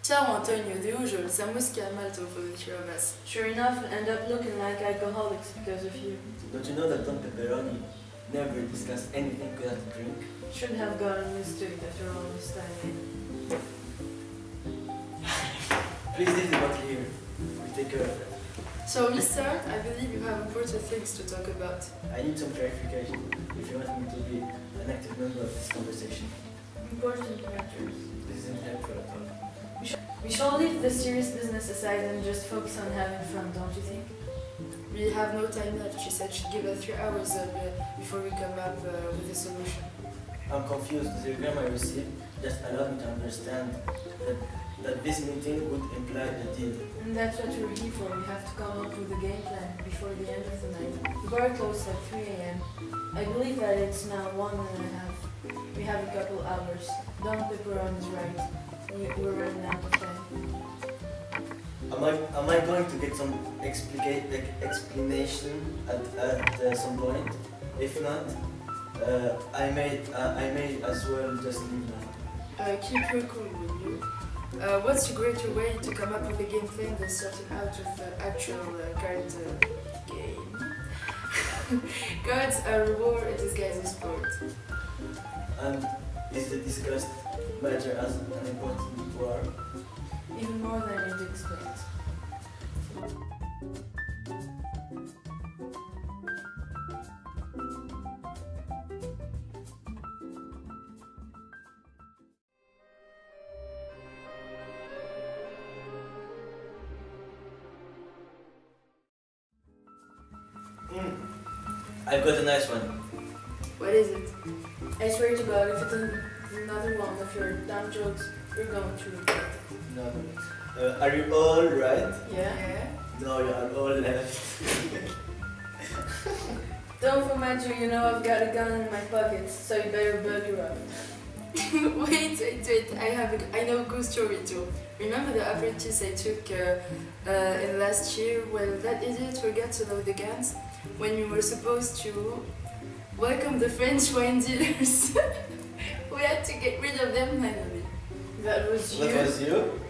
Ciao Antonio, the usual, some whiskey and malto for the three of us. Sure enough, end up looking like alcoholics because of you. Don't you know that Don Pepperoni never discussed anything without a drink? Should have gotten used to it after all this time. Please leave the bottle here. We'll take care of that. So we start, I believe you have important things to talk about. I need some clarification if you want me to be an active member of this conversation. Important matters. This isn't helpful at all. We shall leave the serious business aside and just focus on having fun, don't you think? We have no time left, she said she'd give us 3 hours before we come up with a solution. I'm confused. The telegram I received just allowed me to understand that this meeting would imply a deal. And that's what we're here for. We have to come up with a game plan before the end of the night. The bar closes at 3 a.m. I believe that it's now 1:30. We have a couple hours. Don Pepperoni is right. We're running out of time. Am I going to get some explanation at some point? If not, I may as well just leave now. Keep your cool, will you? What's a greater way to come up with a game plan than starting out with the actual card game? Cards are a reward, it is guys' sport. And is the discussed matter as an important war? Even more than you'd expect. I've got a nice one. What is it? I swear to God, if it's another one of your dumb jokes, you're going to regret it. No. Are you all right? Yeah? No, you are all left. Don't forget you know I've got a gun in my pocket, so you better bugger up. wait, I know a good story too. Remember the apprentice I took in last year? Well, that idiot forgot to load the guns when we were supposed to welcome the French wine dealers. We had to get rid of them finally. That was you? That was you?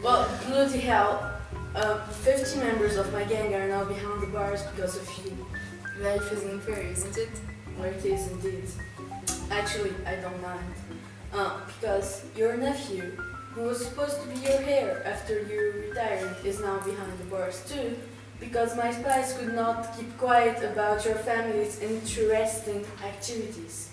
Well, bloody hell. 50 members of my gang are now behind the bars because of you. Life isn't fair, isn't it? Well, it is indeed. Actually, I don't mind. Because your nephew, who was supposed to be your heir after you retired, is now behind the bars too, because my spies could not keep quiet about your family's interesting activities.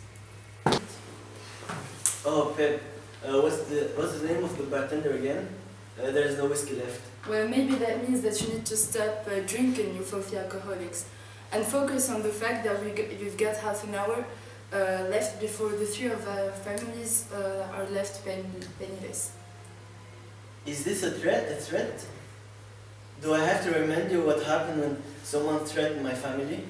Oh, Pep. What's the name of the bartender again? There's no whiskey left. Well, maybe that means that you need to stop drinking, you filthy alcoholics, and focus on the fact that we've got half an hour left before the 3 of our families are left penniless. Is this a threat? Do I have to remind you what happened when someone threatened my family?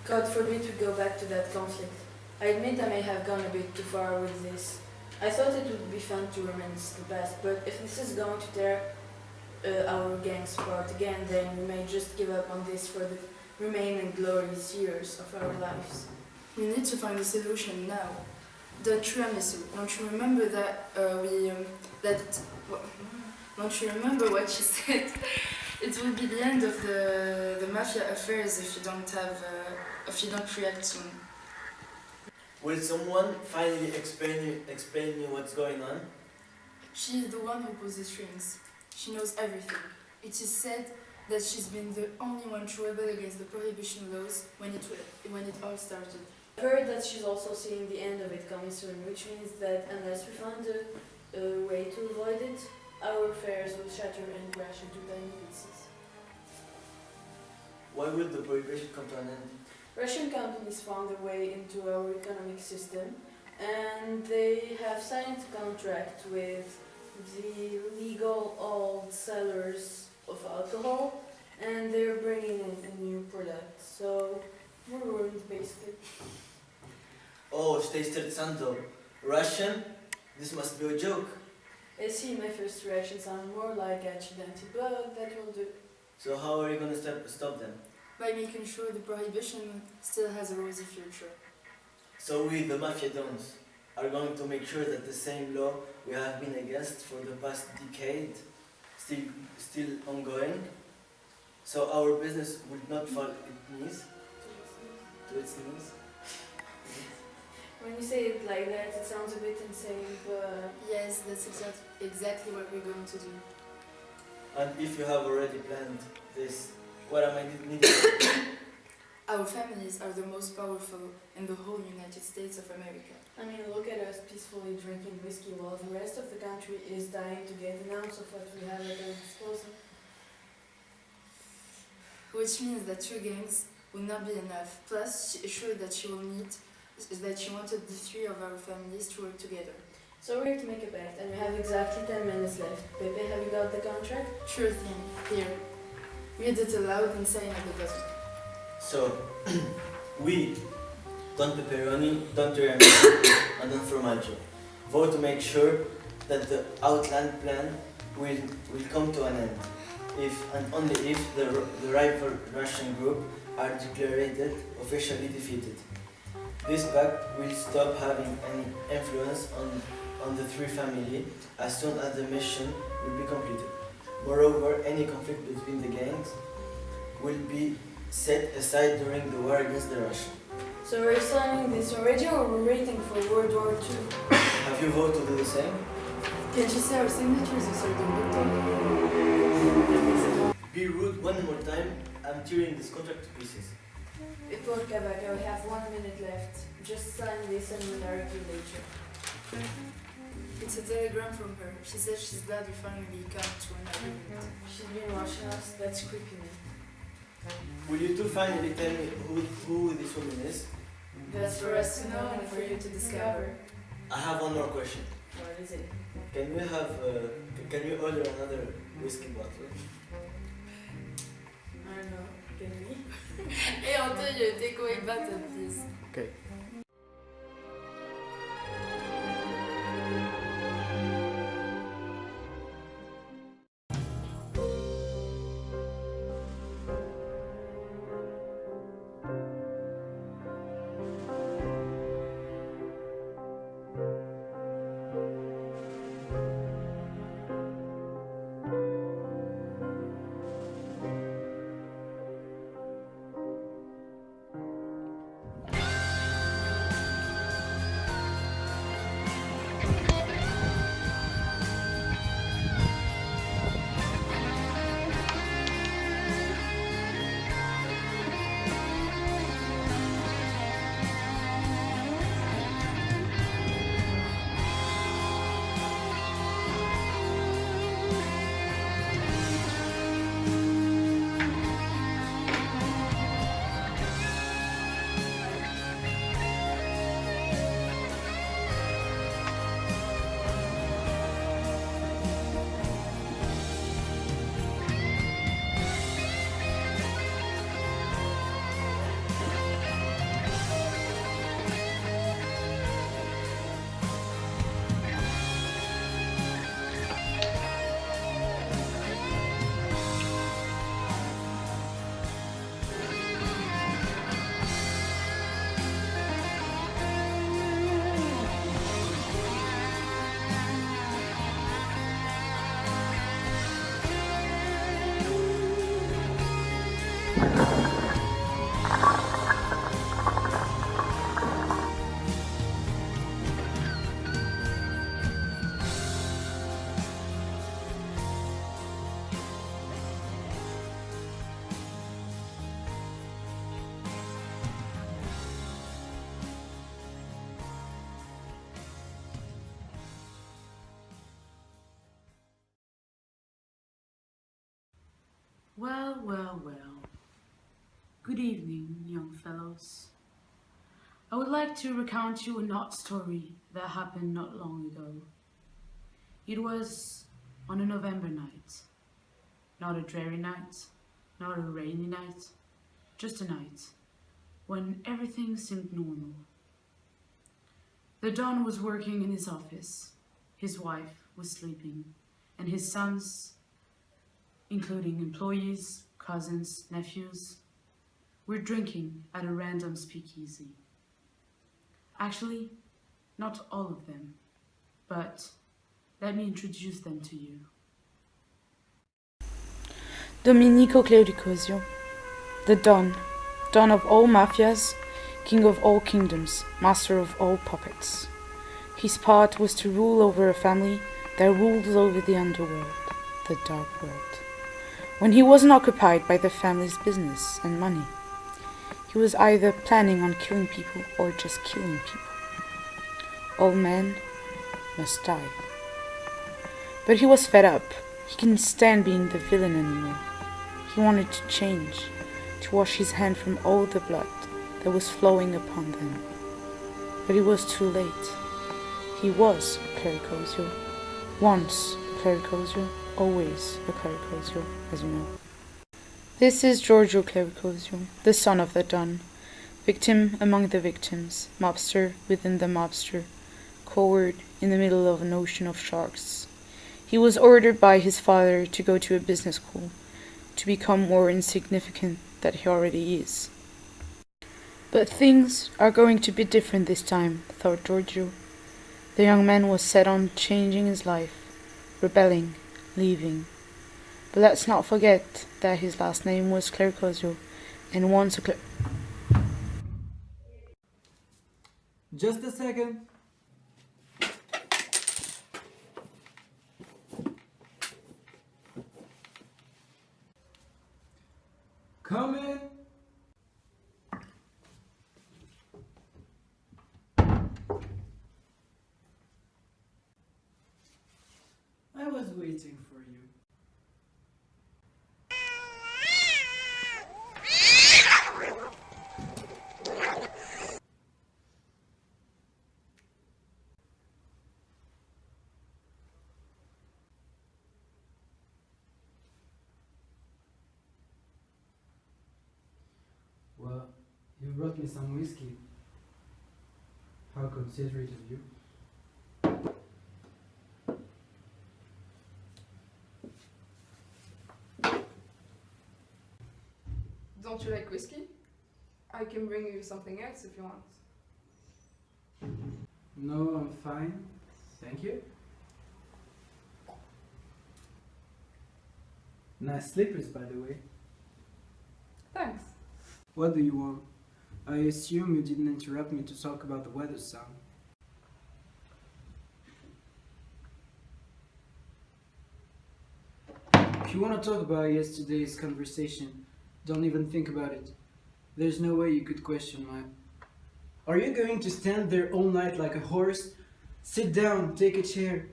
God forbid we go back to that conflict. I admit I may have gone a bit too far with this. I thought it would be fun to reminisce the past, but if this is going to tear our gangs apart again, then we may just give up on this for the remaining glorious years of our lives. We need to find a solution now. The tiramisu. Don't you remember that Don't you remember what she said? It will be the end of the mafia affairs if you don't react soon. Will someone finally explain me what's going on? She is the one who pulls the strings. She knows everything. It is said that she's been the only one to rebel against the prohibition laws when it all started. I've heard that she's also seeing the end of it coming soon, which means that unless we find a way to avoid it, our affairs will shatter and crash into tiny pieces. Why would the prohibition come to an end? Russian companies found their way into our economic system, and they have signed a contract with the legal old sellers of alcohol, and they're bringing in a new product. So we're ruined, basically. Oh, Stay Santo. Russian? This must be a joke. I see, my first reaction sounded more like accidental, but that will do. So how are you going to stop them? By making sure the prohibition still has a rosy future. So we, the Mafia Dons, are going to make sure that the same law we have been against for the past decade still ongoing, so our business would not fall to its knees. When you say it like that, it sounds a bit insane, but Yes, that's exactly what we're going to do. And if you have already planned this, what am I needing? Our families are the most powerful in the whole United States of America. I mean, look at us peacefully drinking whiskey while the rest of the country is dying to get an ounce of what we have at our disposal. Which means that 2 gangs will not be enough. Plus, she assured that she wanted the 3 of our families to work together. So we're to make a bet, and we have exactly 10 minutes left. Pepe, have you got the contract? Sure thing. Here. Read it aloud and sign at the bottom. So, we, Don Pepperoni, Don Tiramisu, and Don Formaggio, vote to make sure that the Outland plan will come to an end, if and only if the rival Russian group are declared officially defeated. This pact will stop having any influence on the 3 families as soon as the mission will be completed. Moreover, any conflict between the gangs will be set aside during the war against the Russians. So we're signing this already, or we're waiting for World War II? Have you voted to do the same? Can you see our signatures inside the bottom? Be rude one more time. I'm tearing this contract to pieces. Porca vaca, we have 1 minute left. Just sign this and we'll argue later. It's a telegram from her. She says she's glad we finally come to an agreement. She's been watching us, that's creepy me. Will you two finally tell me who this woman is? That's for us to know and for you to discover. I have one more question. What is it? Can you order another whiskey bottle? I don't know, can we? Hey, Antonio, take away button, please. Okay. Well, well, well. Good evening, young fellows. I would like to recount you an odd story that happened not long ago. It was on a November night. Not a dreary night, not a rainy night, just a night when everything seemed normal. The Don was working in his office, his wife was sleeping, and his sons, including employees, cousins, nephews, were drinking at a random speakeasy. Actually, Not all of them, but let me introduce them to you. Domenico Claudicosio, the Don, Don of all mafias, king of all kingdoms, master of all puppets. His part was to rule over a family that ruled over the underworld, the dark world. When he wasn't occupied by the family's business and money, he was either planning on killing people or just killing people. All men must die. But he was fed up. He couldn't stand being the villain anymore. He wanted to change, to wash his hand from all the blood that was flowing upon them. But it was too late. He was a Clericosio. Once a Clericosio, always a Clericosio, as you know. This is Giorgio Clericosio, the son of the Don, victim among the victims, mobster within the mobster, coward in the middle of an ocean of sharks. He was ordered by his father to go to a business school, to become more insignificant than he already is. But things are going to be different this time, thought Giorgio. The young man was set on changing his life, rebelling, leaving. But let's not forget that his last name was Clericosio, and once a Just a second. Come in. I was waiting for you. Well, you brought me some whiskey. How considerate of you. Don't you like whiskey? I can bring you something else if you want. No, I'm fine. Thank you. Nice slippers, by the way. Thanks. What do you want? I assume you didn't interrupt me to talk about the weather, son. If you want to talk about yesterday's conversation, don't even think about it. There's no way you could question my... Are you going to stand there all night like a horse? Sit down, take a chair.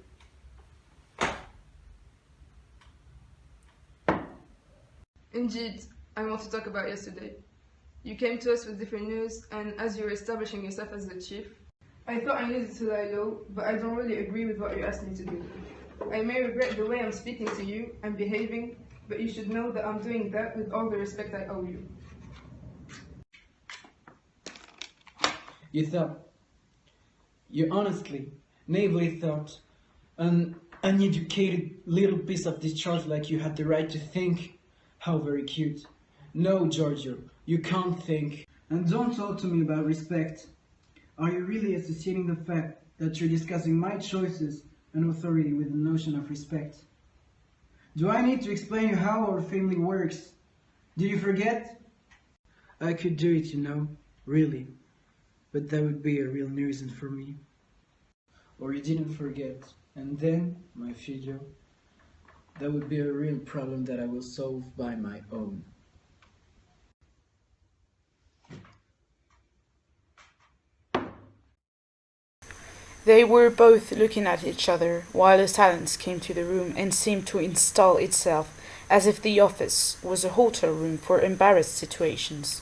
Indeed, I want to talk about yesterday. You came to us with different news, and as you were establishing yourself as the chief, I thought I needed to lie low, but I don't really agree with what you asked me to do. I may regret the way I'm speaking to you and behaving, but you should know that I'm doing that with all the respect I owe you. You honestly, naively thought, an uneducated little piece of discharge like you had the right to think. How very cute. No, Giorgio, you can't think. And don't talk to me about respect. Are you really associating the fact that you're discussing my choices and authority with the notion of respect? Do I need to explain you how our family works? Do you forget? I could do it, you know, really. But that would be a real nuisance for me. Or you didn't forget. And then, my figlio, that would be a real problem that I will solve by my own. They were both looking at each other while a silence came to the room and seemed to install itself as if the office was a hotel room for embarrassed situations.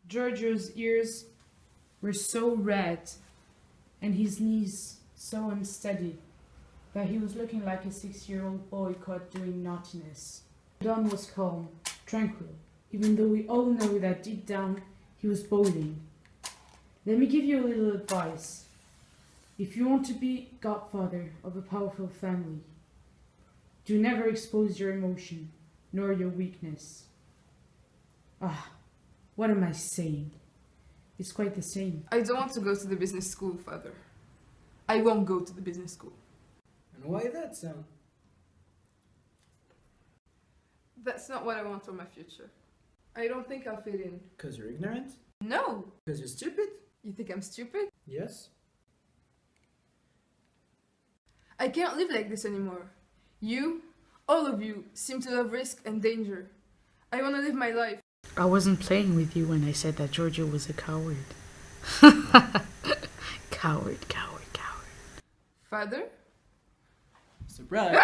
Giorgio's ears were so red and his knees so unsteady that he was looking like a 6-year-old boy caught doing naughtiness. Don was calm, tranquil, even though we all know that deep down he was boiling. Let me give you a little advice. If you want to be godfather of a powerful family, do never expose your emotion, nor your weakness. Ah, what am I saying? It's quite the same. I don't want to go to the business school, Father. I won't go to the business school. And why that, son? That's not what I want for my future. I don't think I'll fit in. Because you're ignorant? No! Because you're stupid? You think I'm stupid? Yes. I can't live like this anymore. You, all of you, seem to love risk and danger. I want to live my life. I wasn't playing with you when I said that Giorgio was a coward. Coward. Father? Surprise!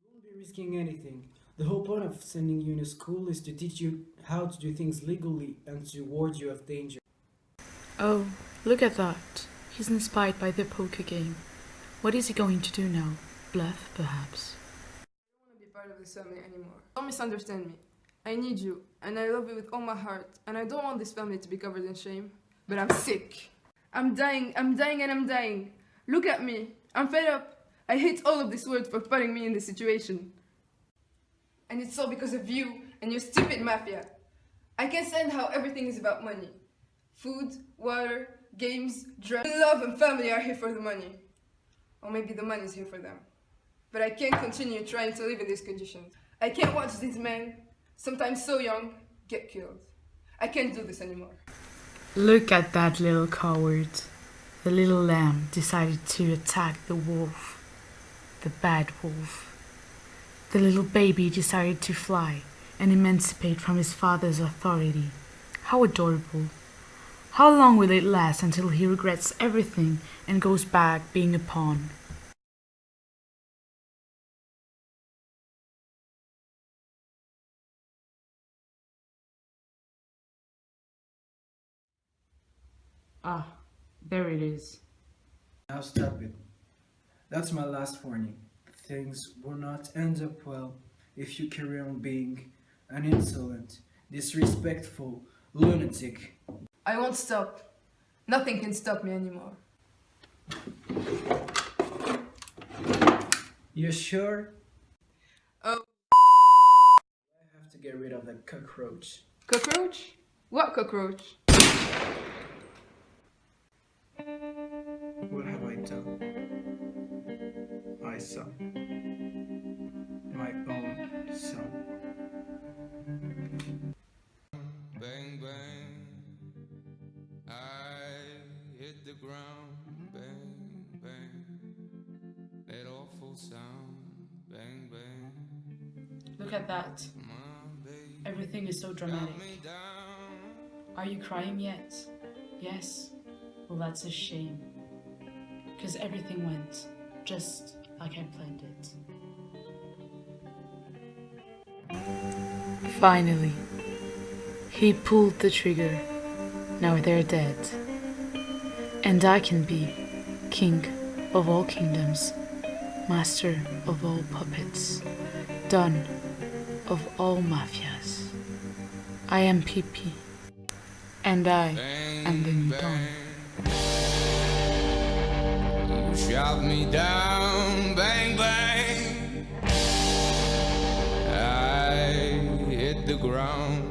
You won't be risking anything. The whole point of sending you to school is to teach you how to do things legally and to ward you of danger. Oh, look at that. He's inspired by the poker game. What is he going to do now? Bluff, perhaps? I don't want to be part of this family anymore. Don't misunderstand me. I need you, and I love you with all my heart, and I don't want this family to be covered in shame. But I'm sick. I'm dying, and I'm dying. Look at me. I'm fed up. I hate all of this world for putting me in this situation. And it's all because of you and your stupid mafia. I can't stand how everything is about money. Food, water, games, drugs. Love and family are here for the money. Or maybe the money is here for them. But I can't continue trying to live in these conditions. I can't watch these men, sometimes so young, get killed. I can't do this anymore. Look at that little coward. The little lamb decided to attack the wolf. The bad wolf. The little baby decided to fly and emancipate from his father's authority. How adorable. How long will it last until he regrets everything and goes back being a pawn? Ah, there it is. Now stop it. That's my last warning. Things will not end up well if you carry on being an insolent, disrespectful lunatic. I won't stop. Nothing can stop me anymore. You sure? Oh. I have to get rid of that cockroach. Cockroach? What cockroach? What have I done? My son. My own son. Bang, bang, I hit the ground. Bang, bang, that awful sound. Bang, bang, Look at that. my baby Everything is so got dramatic. me down. Are you crying yet? Yes? Well, that's a shame. Because everything went just like I planned it. Finally, he pulled the trigger. Now they're dead. And I can be king of all kingdoms, master of all puppets, don of all mafias. I am Pippi, and I am the new Don. You shot me down, bang, bang. I hit the ground.